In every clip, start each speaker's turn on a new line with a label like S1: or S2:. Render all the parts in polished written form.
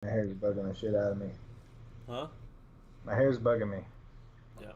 S1: My hair's bugging the shit out of me.
S2: Huh?
S1: My hair's bugging me.
S2: Yeah.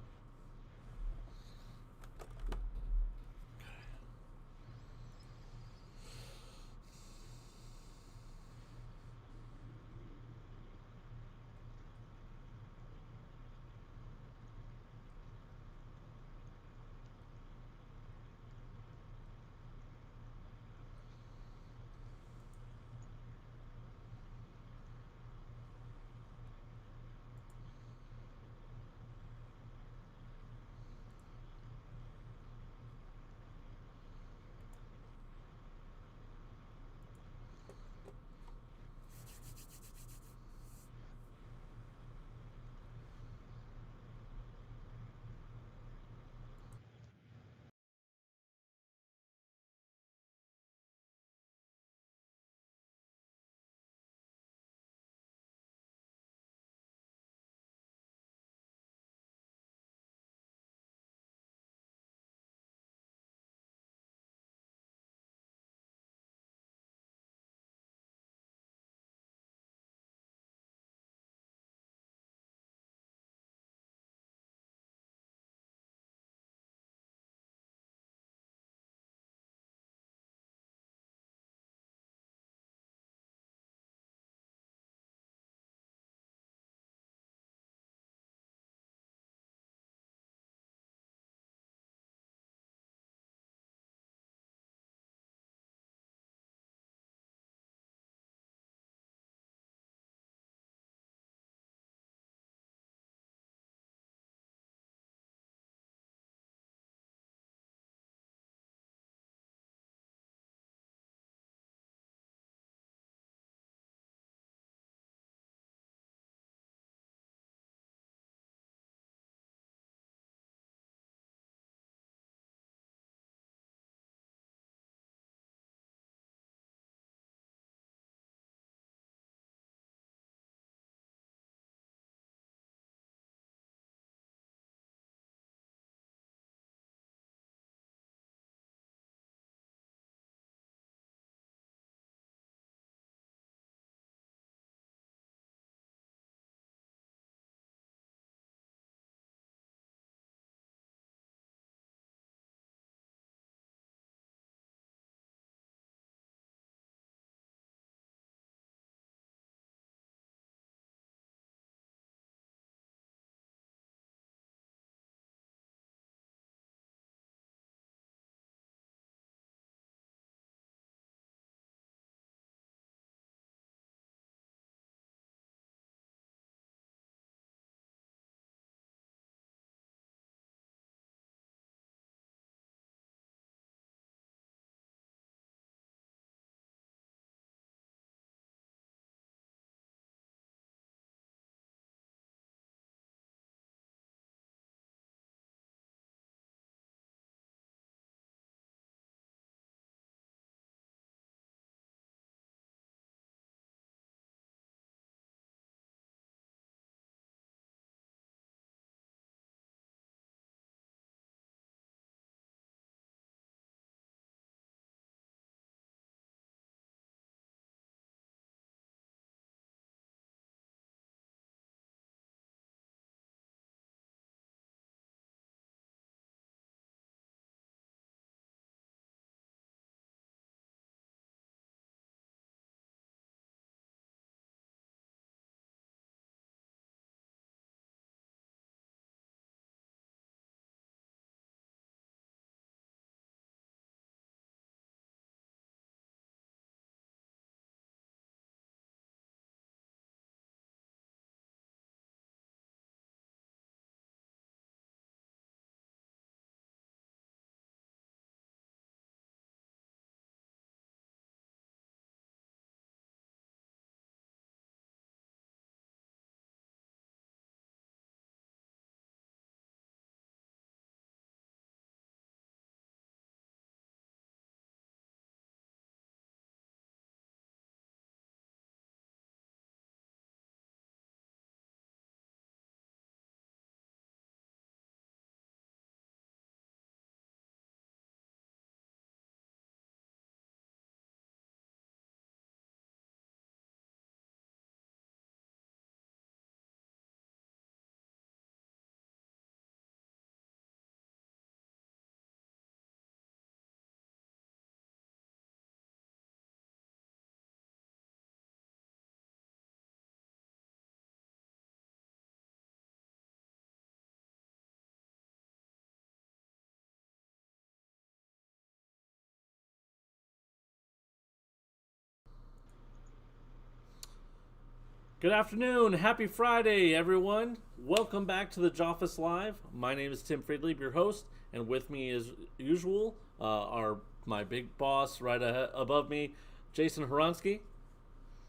S2: Good afternoon. Happy Friday, everyone. Welcome back to the Joffice Live. My name is Tim Friedlieb, your host, and with me, as usual, my big boss right above me, Jason Horonsky.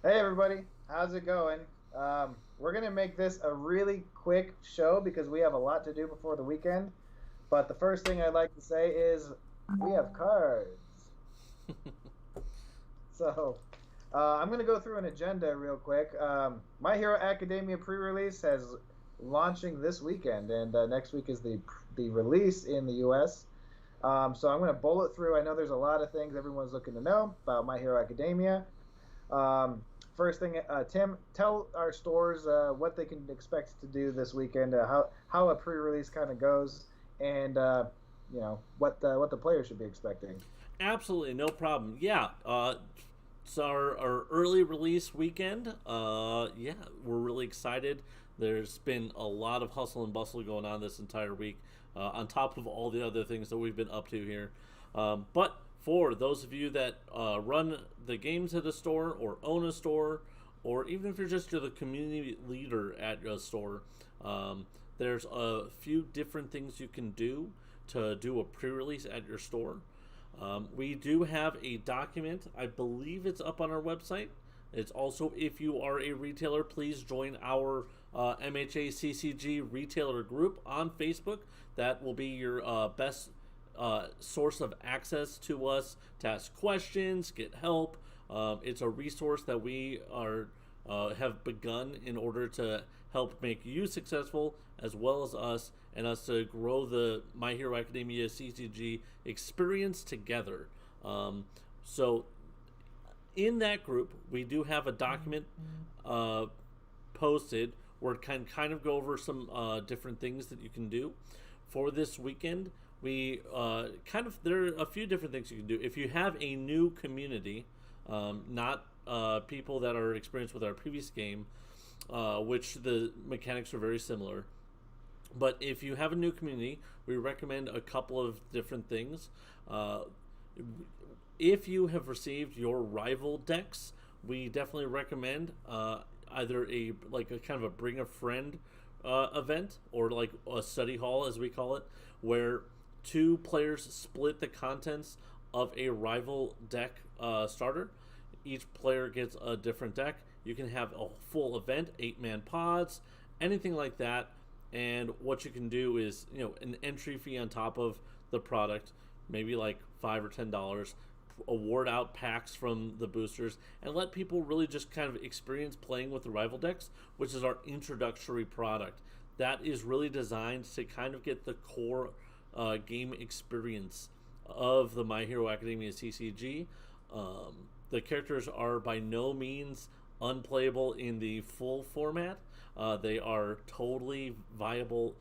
S1: Hey everybody, how's it going? We're gonna make this a really quick show because we have a lot to do before the weekend. But the first thing I'd like to say is we have cards. So I'm gonna go through an agenda real quick. My Hero Academia pre-release has launching this weekend, and next week is the release in the U.S. So I'm gonna bullet through. I know there's a lot of things everyone's looking to know about My Hero Academia. First thing, Tim, tell our stores what they can expect to do this weekend, how a pre-release kind of goes, and what the players should be expecting.
S2: Absolutely, no problem. Yeah, it's our early release weekend. Yeah, we're really excited. There's been a lot of hustle and bustle going on this entire week, on top of all the other things that we've been up to here. But for those of you that run the games at a store or own a store, or even if you're the community leader at a store, there's a few different things you can do to do a pre-release at your store. We do have a document. I believe it's up on our website. It's also, if you are a retailer, please join our MHA CCG retailer group on Facebook. That will be your best source of access to us to ask questions, get help. It's a resource that we have begun in order to help make you successful, as well as us, and us to grow the My Hero Academia CCG experience together. So in that group, we do have a document posted where it can kind of go over some different things that you can do for this weekend. We there are a few different things you can do. If you have a new community, not people that are experienced with our previous game, which the mechanics are very similar. But if you have a new community, we recommend a couple of different things. If you have received your rival decks, we definitely recommend either a kind of a bring a friend event, or like a study hall as we call it, where two players split the contents of a rival deck starter. Each player gets a different deck. You can have a full event, 8-man pods, anything like that. And what you can do is, an entry fee on top of the product, maybe like $5 or $10, award out packs from the boosters, and let people really just kind of experience playing with the rival decks, which is our introductory product. That is really designed to kind of get the core game experience of the My Hero Academia CCG. The characters are by no means unplayable in the full format. They are totally viable,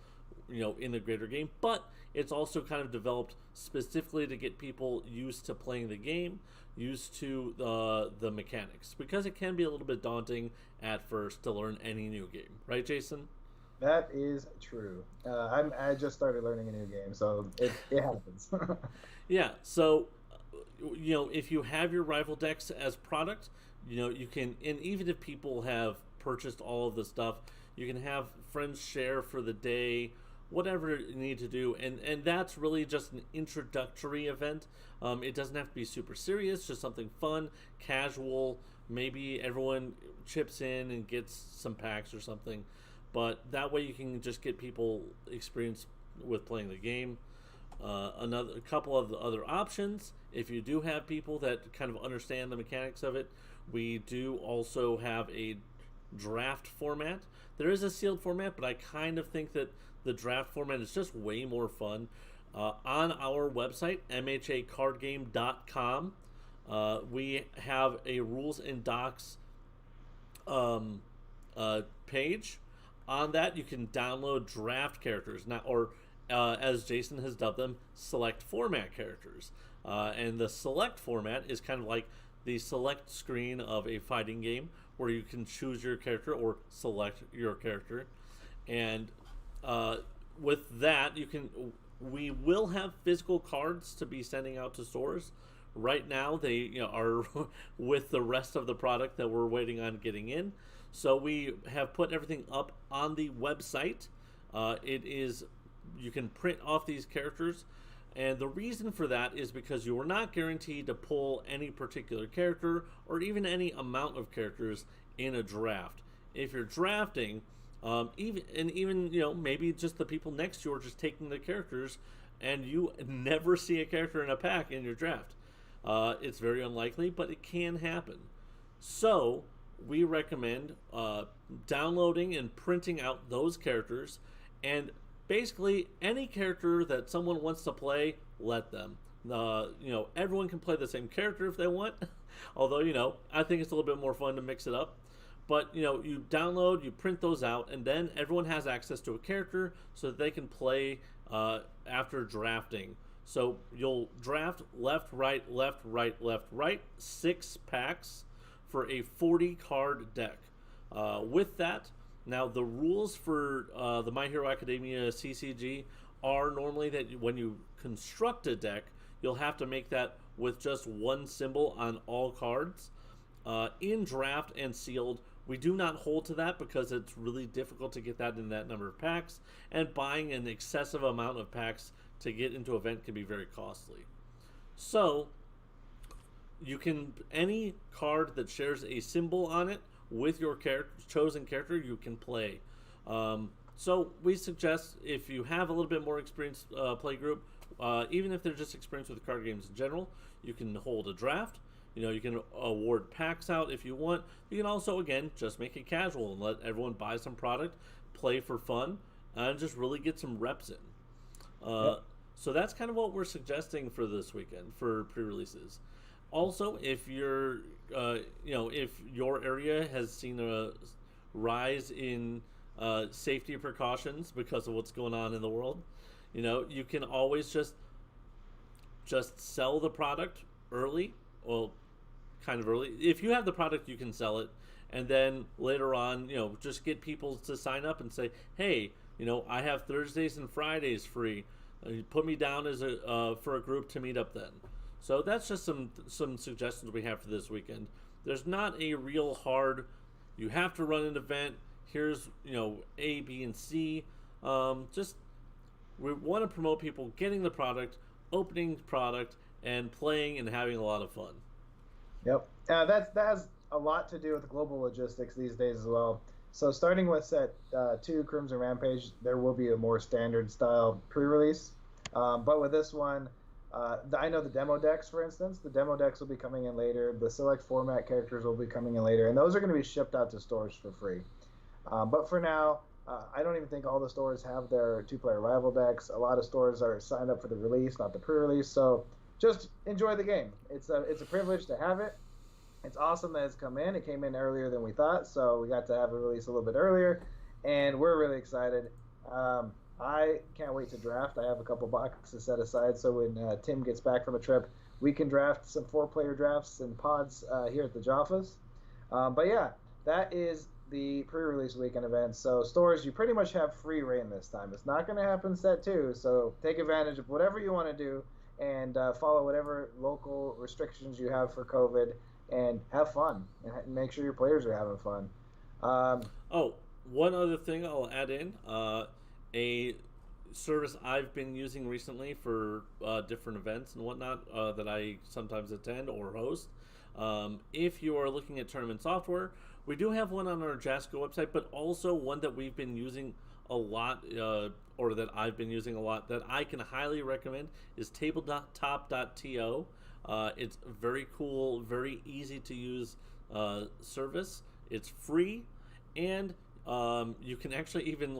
S2: in the greater game, but it's also kind of developed specifically to get people used to playing the game, used to the mechanics, because it can be a little bit daunting at first to learn any new game, right, Jason?
S1: That is true. I just started learning a new game, so it happens.
S2: Yeah, so if you have your rival decks as product, you can, and even if people have purchased all of the stuff, you can have friends share for the day, whatever you need to do, and that's really just an introductory event. It doesn't have to be super serious, just something fun, casual. Maybe everyone chips in and gets some packs or something, but that way you can just get people experience with playing the game. A couple of the other options, if you do have people that kind of understand the mechanics of it, we do also have a draft format. There is a sealed format, but I kind of think that the draft format is just way more fun. On our website, mhacardgame.com, we have a rules and docs page. On that, you can download draft characters now, or as Jason has dubbed them, select format characters. And the select format is kind of like the select screen of a fighting game, where you can choose your character or select your character. And with that, we will have physical cards to be sending out to stores. Right now, they are with the rest of the product that we're waiting on getting in. So we have put everything up on the website. It is You can print off these characters, and the reason for that is because you are not guaranteed to pull any particular character or even any amount of characters in a draft. If you're drafting, even maybe just the people next to you are just taking the characters, and you never see a character in a pack in your draft. It's very unlikely, but it can happen. So we recommend downloading and printing out those characters, and basically any character that someone wants to play, let them. Everyone can play the same character if they want. Although, I think it's a little bit more fun to mix it up. But, you download, you print those out, and then everyone has access to a character so that they can play after drafting. So you'll draft left, right, left, right, left, right, 6 packs for a 40 card deck. With that, now the rules for the My Hero Academia CCG are normally that when you construct a deck, you'll have to make that with just one symbol on all cards. In draft and sealed, we do not hold to that because it's really difficult to get that in that number of packs, and buying an excessive amount of packs to get into an event can be very costly. So any card that shares a symbol on it with your chosen character, you can play. So we suggest, if you have a little bit more experienced play group, even if they're just experienced with card games in general, you can hold a draft. You can award packs out if you want. You can also, again, just make it casual and let everyone buy some product, play for fun, and just really get some reps in. Yep. So that's kind of what we're suggesting for this weekend for pre-releases. Also, if you're, if your area has seen a rise in safety precautions because of what's going on in the world, you can always just sell the product early. Well, kind of early. If you have the product, you can sell it, and then later on, just get people to sign up and say, hey, I have Thursdays and Fridays free. Put me down as for a group to meet up then. So that's just some suggestions we have for this weekend. There's not a real hard, you have to run an event. Here's A, B, and C. Just we want to promote people getting the product, opening product, and playing and having a lot of fun.
S1: Yep. That has a lot to do with global logistics these days as well. So starting with set 2, Crimson Rampage, there will be a more standard style pre-release. But with this one, I know the demo decks, for instance, the demo decks will be coming in later. The select format characters will be coming in later, and those are going to be shipped out to stores for free. But for now, I don't even think all the stores have their 2-player rival decks. A lot of stores are signed up for the release, not the pre-release. So just enjoy the game. It's a privilege to have it. It's awesome that it's come in. It came in earlier than we thought, so we got to have a release a little bit earlier, and we're really excited. I can't wait to draft. I have a couple boxes set aside, so when Tim gets back from a trip, we can draft some 4-player drafts and pods here at the Joffice. But yeah, that is the pre-release weekend event. So stores, you pretty much have free reign this time. It's not going to happen set 2, so take advantage of whatever you want to do and follow whatever local restrictions you have for COVID, and have fun and make sure your players are having fun.
S2: One other thing I'll add in, a service I've been using recently for different events and whatnot that I sometimes attend or host. If you are looking at tournament software, we do have one on our Jasco website, but also one that we've been using a lot, or that I've been using a lot, that I can highly recommend, is tabletop.to. It's very cool, very easy to use service. It's free, and you can actually even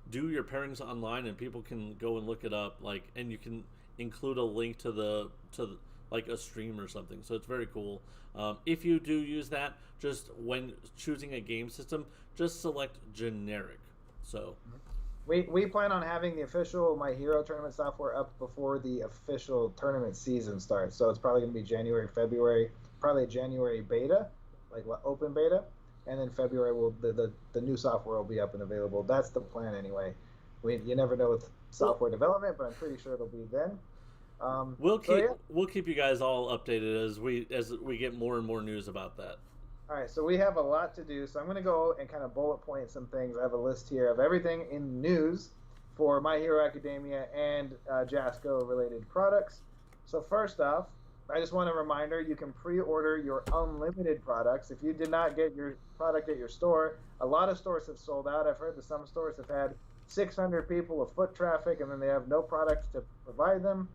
S2: do your pairings online, and people can go and look it up. And you can include a link to the a stream or something. So it's very cool. If you do use that, just when choosing a game system, just select generic. So.
S1: We plan on having the official My Hero tournament software up before the official tournament season starts. So it's probably going to be January, February, probably a January beta, open beta, and then February the new software will be up and available. That's the plan anyway. You never know with software development, but I'm pretty sure it'll be then.
S2: We'll keep you guys all updated as we get more and more news about that.
S1: All right, so we have a lot to do. So I'm going to go and kind of bullet point some things. I have a list here of everything in news for My Hero Academia and Jasco related products. So first off, I just want a reminder, you can pre-order your unlimited products. If you did not get your product at your store, a lot of stores have sold out. I've heard that some stores have had 600 people of foot traffic and then they have no product to provide them.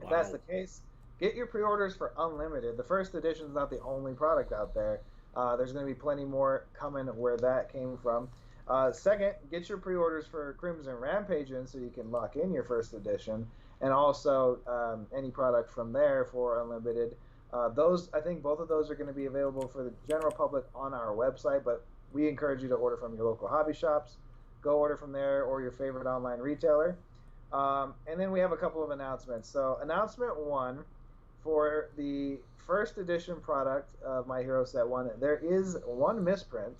S1: If that's the case, get your pre-orders for unlimited. The first edition is not the only product out there. There's going to be plenty more coming where that came from. Second, get your pre-orders for Crimson Rampage in so you can lock in your first edition, and also any product from there for unlimited. I think both of those are going to be available for the general public on our website, but we encourage you to order from your local hobby shops. Go order from there or your favorite online retailer. And then we have a couple of announcements. So announcement one, for the first edition product of My Hero Set 1, there is one misprint.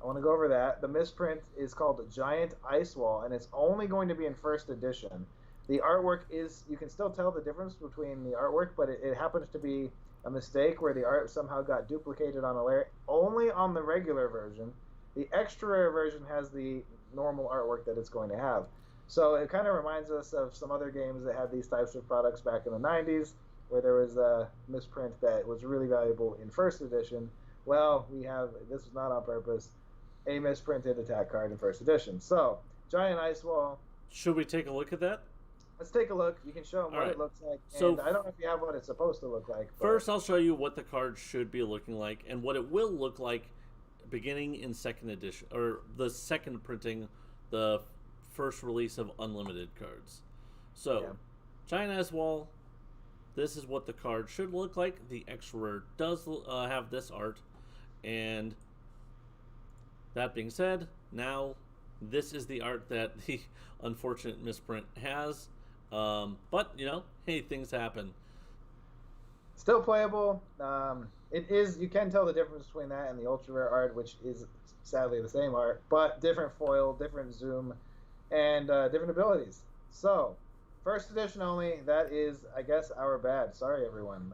S1: I want to go over that. The misprint is called Giant Ice Wall, and it's only going to be in first edition. The artwork is, you can still tell the difference between the artwork, but it happens to be a mistake where the art somehow got duplicated on a layer, only on the regular version. The extra rare version has the normal artwork that it's going to have. So it kind of reminds us of some other games that had these types of products back in the 90s, where there was a misprint that was really valuable in first edition. Well, we have, this was not on purpose, a misprinted attack card in first edition. So, Giant Ice Wall.
S2: Should we take a look at that?
S1: Let's take a look. You can show them what it looks like. And so, I don't know if you have what it's supposed to look like.
S2: First, I'll show you what the card should be looking like and what it will look like beginning in second edition, or the second printing, the first release of unlimited cards. So, Giant Ice Wall. This is what the card should look like. The extra rare does have this art. And that being said, now this is the art that the unfortunate misprint has. But, you know, hey, things happen.
S1: Still playable. It is, you can tell the difference between that and the ultra rare art, which is sadly the same art, but different foil, different zoom, and different abilities. So, first edition only, that is, I guess, our bad. Sorry, everyone.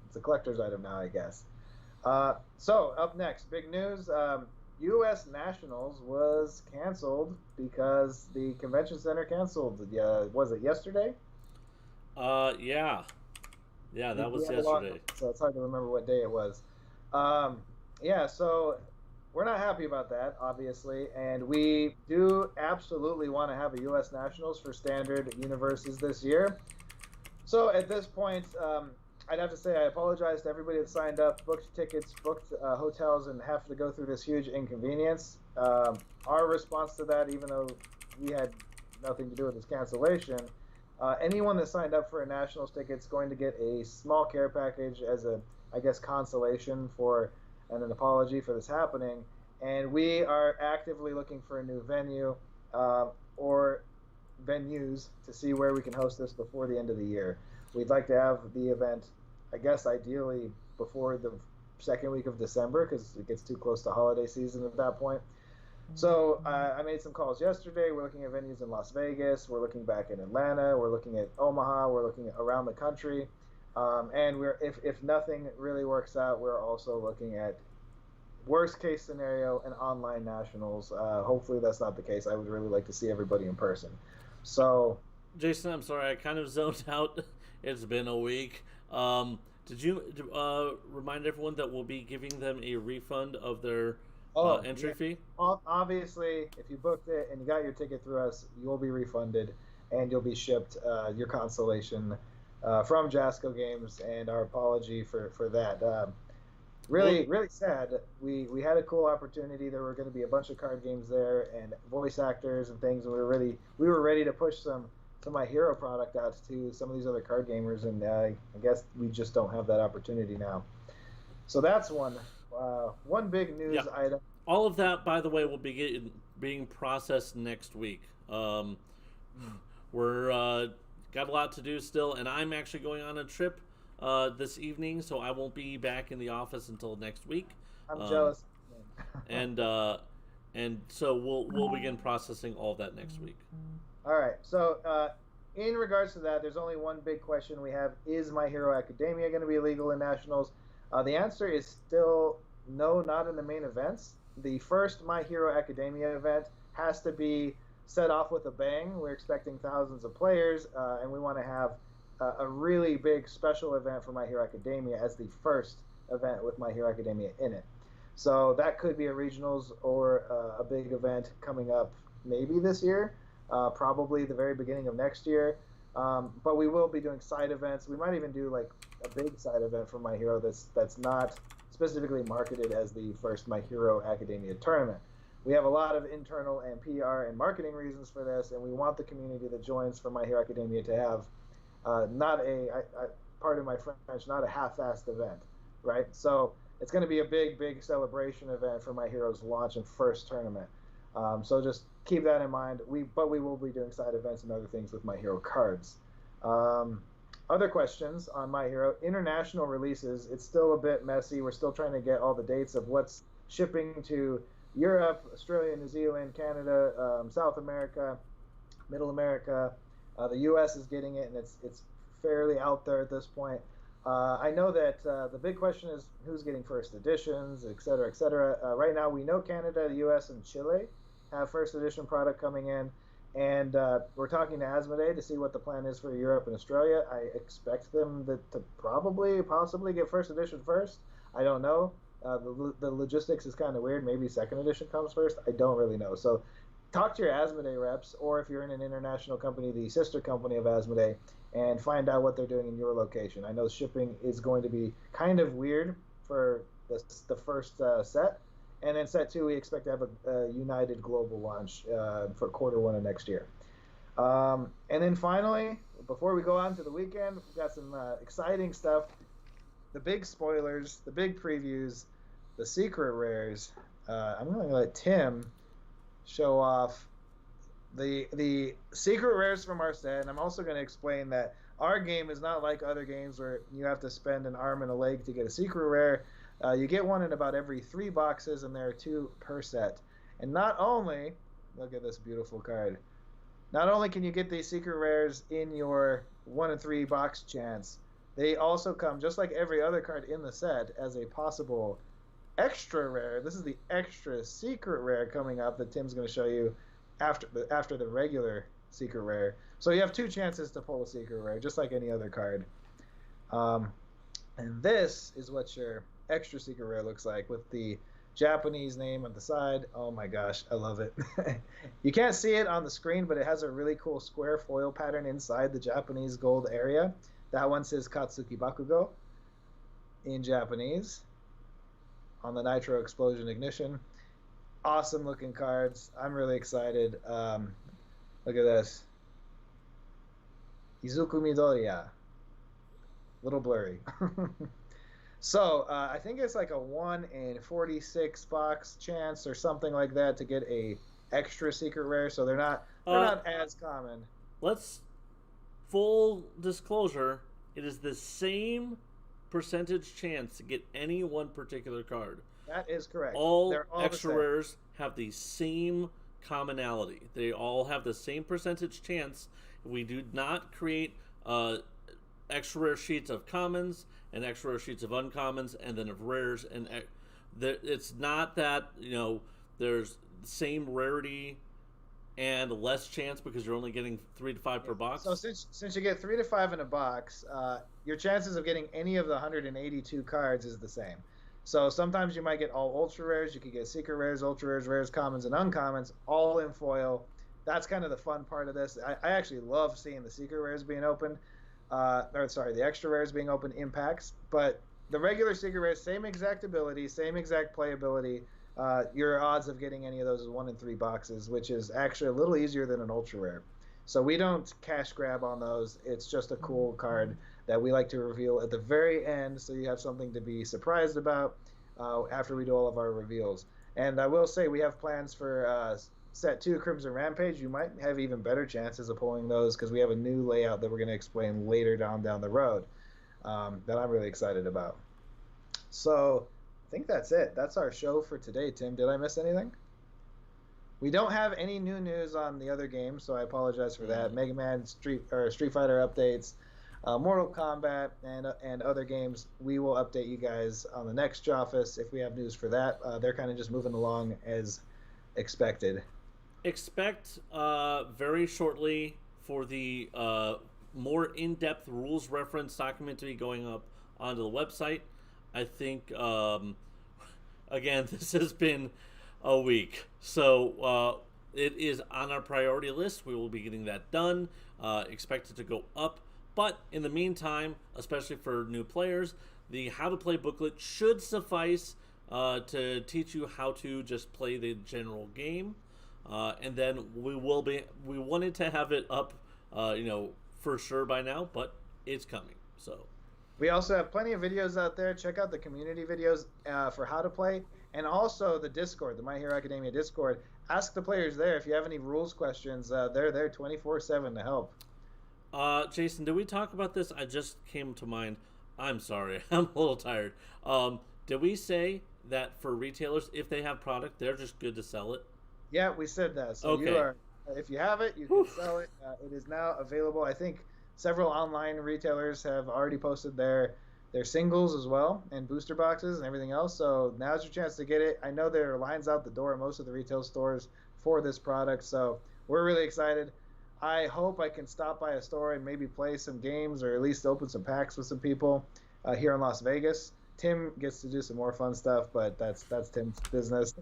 S1: It's a collector's item now, I guess. So, up next, big news. US Nationals was canceled because the convention center canceled. Was it yesterday?
S2: Yeah. Yeah, that was yesterday.
S1: So it's hard to remember what day it was. Yeah, so we're not happy about that, obviously, and we do absolutely want to have a U.S. Nationals for standard UniVersus this year. So at this point, I'd have to say I apologize to everybody that signed up, booked tickets, booked hotels, and have to go through this huge inconvenience. Our response to that, even though we had nothing to do with this cancellation, anyone that signed up for a Nationals ticket is going to get a small care package as a, I guess, consolation for and an apology for this happening. And we are actively looking for a new venue or venues to see where we can host this before the end of the year. We'd like to have the event, I guess, ideally before the second week of December, because it gets too close to holiday season at that point. So I made some calls yesterday. We're looking at venues in Las Vegas. We're looking back in Atlanta. We're looking at Omaha. We're looking at around the country. And if nothing really works out, we're also looking at worst case scenario an online nationals. Hopefully that's not the case. I would really like to see everybody in person. So,
S2: Jason, I'm sorry, I kind of zoned out. It's been a week. Did you remind everyone that we'll be giving them a refund of their entry fee?
S1: Obviously, if you booked it and you got your ticket through us, you'll be refunded and you'll be shipped your consolation from Jasco Games, and our apology for that. Really sad. We had a cool opportunity. There were going to be a bunch of card games there and voice actors and things, and we were ready to push some My Hero product out to some of these other card gamers, and I guess we just don't have that opportunity now. So that's one big news item.
S2: All of that, by the way, will be being processed next week. We're got a lot to do still, and I'm actually going on a trip this evening, so I won't be back in the office until next week.
S1: I'm jealous.
S2: and so we'll begin processing all that next week.
S1: All right. So in regards to that, there's only one big question we have: is My Hero Academia going to be illegal in nationals? The answer is still no, not in the main events. The first My Hero Academia event has to be set off with a bang. We're expecting thousands of players, and we want to have a really big special event for My Hero Academia as the first event with My Hero Academia in it. So that could be a regionals or a big event coming up maybe this year, probably the very beginning of next year. But we will be doing side events. We might even do like a big side event for My Hero that's not specifically marketed as the first My Hero Academia tournament. We have a lot of internal and PR and marketing reasons for this, and we want the community that joins for My Hero Academia to have not pardon my French, not a half-assed event, right? So it's going to be a big, big celebration event for My Hero's launch and first tournament. So just keep that in mind. But we will be doing side events and other things with My Hero cards. Other questions on My Hero international releases. It's still a bit messy. We're still trying to get all the dates of what's shipping to Europe, Australia, New Zealand, Canada, South America, Middle America. The U.S. is getting it, and it's fairly out there at this point. I know that the big question is who's getting first editions, et cetera, et cetera. Right now, we know Canada, the U.S., and Chile have first edition product coming in, and we're talking to Asmodee to see what the plan is for Europe and Australia. I expect them to possibly get first edition first. I don't know. The logistics is kind of weird. Maybe second edition comes first. I don't really know. So talk to your Asmodee reps, or if you're in an international company, the sister company of Asmodee, and find out what they're doing in your location. I know shipping is going to be kind of weird for the first set. And then set 2, we expect to have a united global launch for Q1 of next year. And then finally, before we go on to the weekend, we've got some exciting stuff. The big spoilers, the big previews, the secret rares. I'm going to let Tim show off the secret rares from our set, and I'm also going to explain that our game is not like other games where you have to spend an arm and a leg to get a secret rare. You get one in about every 3 boxes, and there are 2 per set. And not only, look at this beautiful card, not only can you get these secret rares in your 1 in 3 box chance, they also come, just like every other card in the set, as a possible extra rare. This is the extra secret rare coming up that Tim's going to show you after the regular secret rare. So you have 2 chances to pull a secret rare, just like any other card. And this is what your extra secret rare looks like with the Japanese name on the side. Oh my gosh, I love it. You can't see it on the screen, but it has a really cool square foil pattern inside the Japanese gold area. That one says Katsuki Bakugo in Japanese on the Nitro Explosion Ignition. Awesome looking cards. I'm really excited. Look at this. Izuku Midoriya. Little blurry. So I think it's like a 1 in 46 box chance or something like that to get a extra secret rare. So they're not as common.
S2: Let's full disclosure. It is the same percentage chance to get any one particular card.
S1: That is correct.
S2: All extra rares have the same commonality. They all have the same percentage chance. We do not create extra rare sheets of commons and extra rare sheets of uncommons and then of rares, and it's not that there's the same rarity and less chance because you're only getting 3 to 5 per box.
S1: So since you get 3 to 5 in a box, your chances of getting any of the 182 cards is the same. So sometimes you might get all ultra rares. You could get secret rares, ultra rares, rares, commons, and uncommons all in foil. That's kind of the fun part of this. I actually love seeing the secret rares being opened. The extra rares being opened in packs. But the regular secret rares, same exact ability, same exact playability. Your odds of getting any of those is 1 in 3 boxes, which is actually a little easier than an ultra rare. So we don't cash grab on those. It's just a cool card that we like to reveal at the very end, so you have something to be surprised about after we do all of our reveals. And I will say we have plans for set 2 Crimson Rampage. You might have even better chances of pulling those because we have a new layout that we're going to explain later down the road that I'm really excited about. So I think that's it. That's our show for today, Tim. Did I miss anything? We don't have any new news on the other games, so I apologize for that. Mega Man, Street Fighter updates. Mortal Kombat and other games. We will update you guys on the next Joffice if we have news for that. They're kind of just moving along as expected.
S2: Expect very shortly for the more in-depth rules reference document to be going up onto the website. I think again this has been a week, so it is on our priority list. We will be getting that done. Expect it to go up, but in the meantime, especially for new players, the how to play booklet should suffice to teach you how to just play the general game. And then we wanted to have it up, for sure by now, but it's coming. So
S1: We also have plenty of videos out there. Check out the community videos for how to play, and also the Discord, the My Hero Academia Discord. Ask the players there if you have any rules questions. They're there 24/7 to help.
S2: Jason, did we talk about this? I just came to mind. I'm sorry, I'm a little tired. Did we say that for retailers, if they have product, they're just good to sell it?
S1: Yeah, we said that. So
S2: Okay.
S1: you are, if you have it, you can sell it. It is now available. I think several online retailers have already posted their singles as well and booster boxes and everything else. So now's your chance to get it. I know there are lines out the door in most of the retail stores for this product, so we're really excited. I hope I can stop by a store and maybe play some games or at least open some packs with some people here in Las Vegas. Tim gets to do some more fun stuff, but that's Tim's business.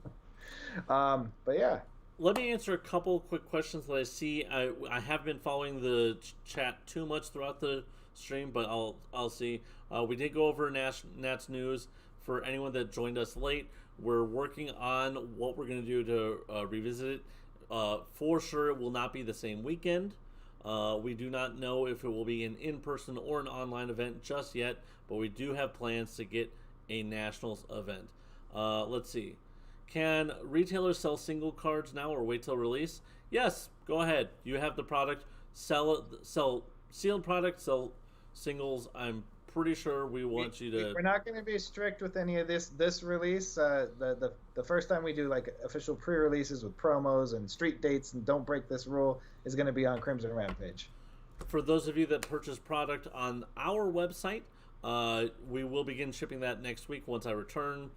S1: But yeah,
S2: Let me answer a couple quick questions that I see. I have been following the chat too much throughout the stream, but I'll see. We did go over Nats news for anyone that joined us late. We're working on what we're going to do to revisit it. For sure, it will not be the same weekend. We do not know if it will be an in-person or an online event just yet, but we do have plans to get a Nationals event. Let's see. Can retailers sell single cards now or wait till release? Yes, go ahead. You have the product. Sell sealed product, sell singles. I'm pretty sure we want you to.
S1: We're not going to be strict with any of this release. The first time we do like official pre-releases with promos and street dates and don't break this rule is going to be on Crimson Rampage.
S2: For those of you that purchase product on our website, we will begin shipping that next week once I return.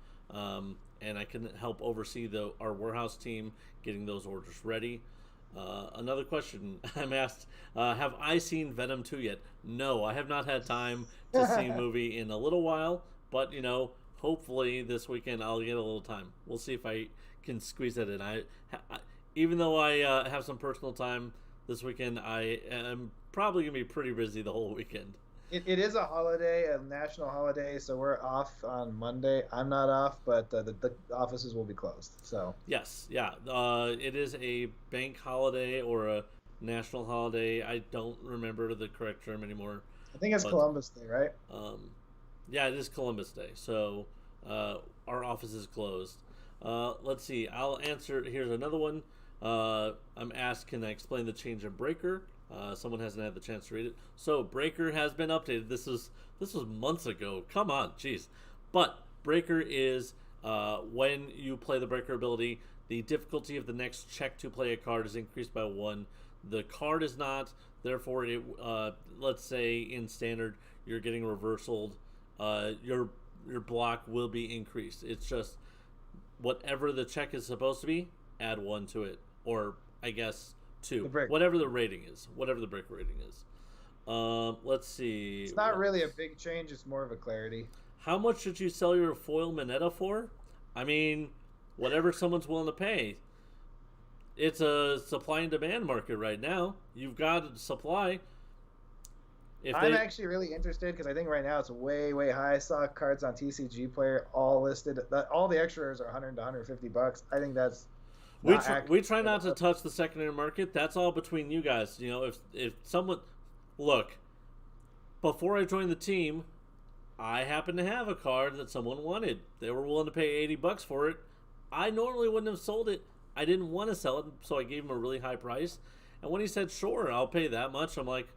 S2: And I can help oversee our warehouse team getting those orders ready. Another question I'm asked, have I seen Venom 2 yet? No, I have not had time to see a movie in a little while, but hopefully this weekend I'll get a little time. We'll see if I can squeeze that in. Even though I have some personal time this weekend, I am probably going to be pretty busy the whole weekend.
S1: It is a holiday, a national holiday, so we're off on Monday. I'm not off, but the offices will be closed. So
S2: yes, yeah, it is a bank holiday or a national holiday. I don't remember the correct term anymore.
S1: I think it's Columbus Day, right?
S2: Yeah, it is Columbus Day, so our office is closed. Let's see. I'll answer. Here's another one. I'm asked, can I explain the change in breaker? Someone hasn't had the chance to read it. So breaker has been updated. This was months ago. Come on, jeez. But breaker is when you play the breaker ability, the difficulty of the next check to play a card is increased by 1. The card is not. Therefore, it let's say in standard you're getting reversaled. Your block will be increased. It's just whatever the check is supposed to be, add 1 to it, or I guess 2, whatever the rating is, whatever the breaker rating is. Let's see.
S1: It's not really a big change. It's more of a clarity.
S2: How much should you sell your foil Mineta for? I mean, whatever someone's willing to pay. It's a supply and demand market right now. You've got supply.
S1: I'm actually really interested because I think right now it's way, way high. I saw cards on TCG Player all listed. All the extras are $100 to $150. I think that's.
S2: We try not to touch the secondary market. That's all between you guys. If someone look, before I joined the team, I happened to have a card that someone wanted. They were willing to pay $80 for it. I normally wouldn't have sold it. I didn't want to sell it, so I gave him a really high price. And when he said, "Sure, I'll pay that much," I'm like,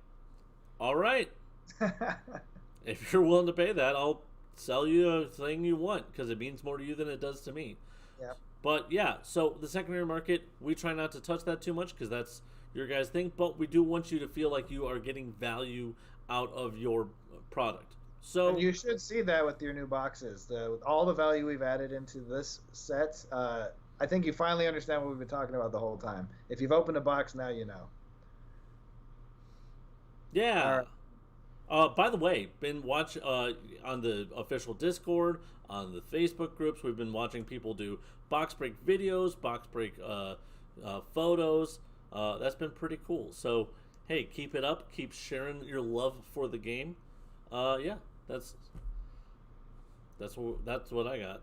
S2: "All right. If you're willing to pay that, I'll sell you a thing you want because it means more to you than it does to me."
S1: Yeah.
S2: But yeah, so the secondary market, we try not to touch that too much because that's your guys' thing. But we do want you to feel like you are getting value out of your product. So,
S1: And you should see that with your new boxes. With all the value we've added into this set, I think you finally understand what we've been talking about the whole time. If you've opened a box, now you know. All
S2: yeah.
S1: right.
S2: By the way, been watch on the official Discord, on the Facebook groups. We've been watching people do box break videos, box break photos. That's been pretty cool. So hey, keep it up. Keep sharing your love for the game. Yeah, that's that's what I got.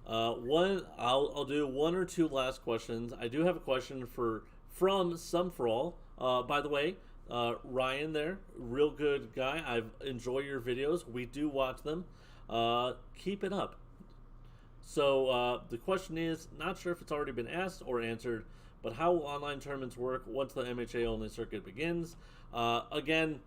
S2: I'll do one or two last questions. I do have a question from Some for All. By the way, Ryan there, real good guy. I enjoy your videos. We do watch them. Keep it up. So the question is, not sure if it's already been asked or answered, but how will online tournaments work once the MHA only circuit begins? Again,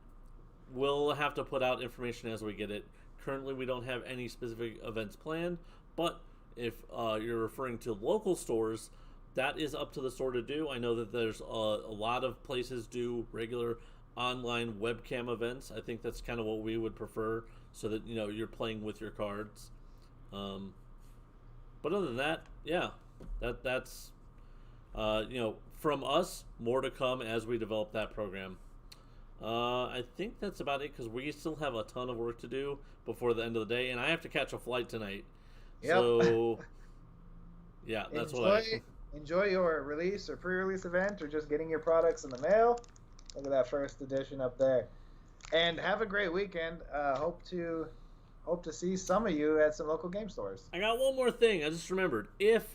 S2: we'll have to put out information as we get it. Currently, we don't have any specific events planned, but if you're referring to local stores, that is up to the store to do. I know that there's a lot of places do regular online webcam events. I think that's kind of what we would prefer, so that you're playing with your cards. But other than that, yeah, that's from us, more to come as we develop that program. I think that's about it because we still have a ton of work to do before the end of the day, and I have to catch a flight tonight.
S1: Yep.
S2: So, yeah, that's
S1: Enjoy your release or pre-release event, or just getting your products in the mail. Look at that first edition up there, and have a great weekend. Hope to see some of you at some local game stores.
S2: I got one more thing. I just remembered. If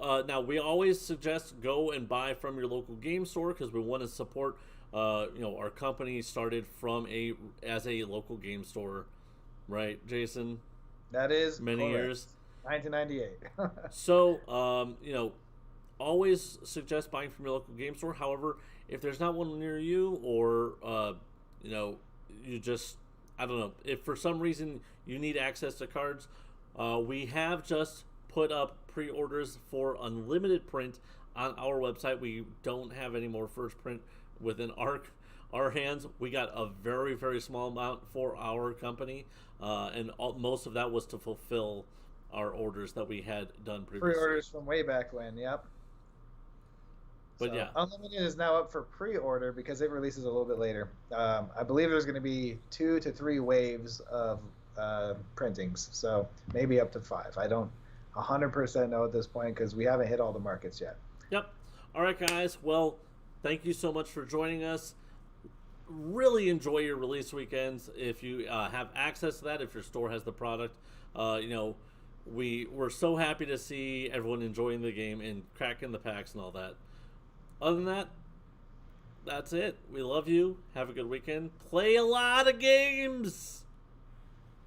S2: now we always suggest go and buy from your local game store because we want to support. Our company started as a local game store, right, Jason?
S1: That is
S2: many
S1: correct.
S2: Years.
S1: 1998.
S2: So, always suggest buying from your local game store. However, if there's not one near you, or you just, I don't know, if for some reason you need access to cards, we have just put up pre-orders for unlimited print on our website. We don't have any more first print within our hands. We got a very, very small amount for our company, and most of that was to fulfill our orders that we had done previously.
S1: Pre-orders from way back when, yep.
S2: But
S1: so,
S2: yeah,
S1: Unlimited is now up for pre-order because it releases a little bit later. I believe there's going to be 2 to 3 waves of printings, so maybe up to 5. I don't 100% know at this point because we haven't hit all the markets yet.
S2: Yep. All right, guys. Well, thank you so much for joining us. Really enjoy your release weekends. If you have access to that, if your store has the product, we're so happy to see everyone enjoying the game and cracking the packs and all that. Other than that, that's it. We love you. Have a good weekend. Play a lot of games.